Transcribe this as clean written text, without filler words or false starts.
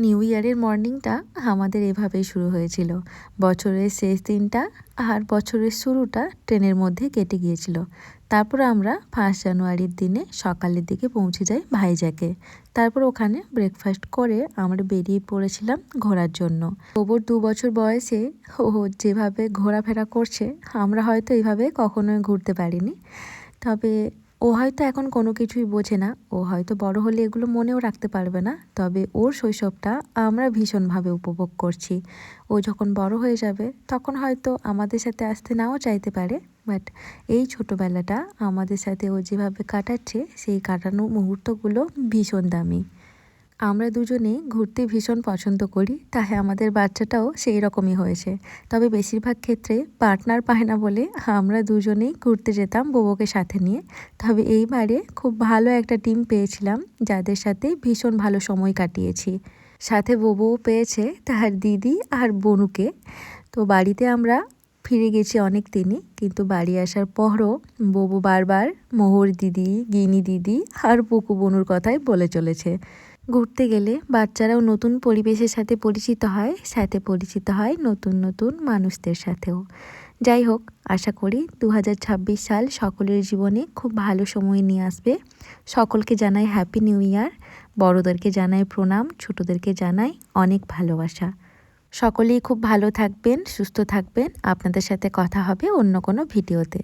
New ইয়ারের মর্নিংটা আমাদের এভাবেই শুরু হয়েছিল। বছরের শেষ দিনটা আর বছরের শুরুটা ট্রেনের মধ্যে কেটে গিয়েছিল। তারপর আমরা 1 জানুয়ারির দিনে সকালের দিকে পৌঁছে যাই ভাইজ্যাগে। তারপর ওখানে ব্রেকফাস্ট করে আমরা বেরিয়ে পড়েছিলাম ঘোরার জন্য। ওর 2 বছর বয়সে ও যেভাবে ঘোরাফেরা করছে, আমরা হয়তো এইভাবে কখনোই ঘুরতে পারিনি। তবে ও হয়তো এখন কোনো কিছুই বোঝে না, ও হয়তো বড় হলে এগুলো মনেও রাখতে পারবে না। তবে ওর শৈশবটা আমরা ভীষণভাবে উপভোগ করছি। ও যখন বড় হয়ে যাবে তখন হয়তো আমাদের সাথে আসতে নাও চাইতে পারে, বাট এই ছোটোবেলাটা আমাদের সাথে ও যেভাবে কাটাচ্ছে সেই কাটানো মুহূর্তগুলো ভীষণ দামি। আমরা দুজনেই ঘুরতে ভীষণ পছন্দ করি, তাই আমাদের বাচ্চাটাও সেই রকমই হয়েছে। তবে বেশিরভাগ ক্ষেত্রে পার্টনার পায় না বলে আমরা দুজনেই ঘুরতে যেতাম বোবোকে সাথে নিয়ে। তবে এইবারে খুব ভালো একটা টিম পেয়েছিলাম, যাদের সাথে ভীষণ ভালো সময় কাটিয়েছি। সাথে বোবোও পেয়েছে তার দিদি আর বনুকে। তো বাড়িতে আমরা ফিরে গেছি অনেক দিনই, কিন্তু বাড়ি আসার পরও বোবো বারবার মোহর দিদি, গিনি দিদি আর পুকু বনুর কথাই বলে চলেছে। ঘুরতে গেলে বাচ্চারাও নতুন পরিবেশের সাথে পরিচিত হয়, সাথে পরিচিত হয় নতুন নতুন মানুষদের সাথেও। যাই হোক, আশা করি 2026 সাল সকলের জীবনে খুব ভালো সময় নিয়ে আসবে। সকলকে জানাই হ্যাপি নিউ ইয়ার। বড়োদেরকে জানাই প্রণাম, ছোটোদেরকে জানাই অনেক ভালোবাসা। সকলেই খুব ভালো থাকবেন, সুস্থ থাকবেন। আপনাদের সাথে কথা হবে অন্য কোনো ভিডিওতে।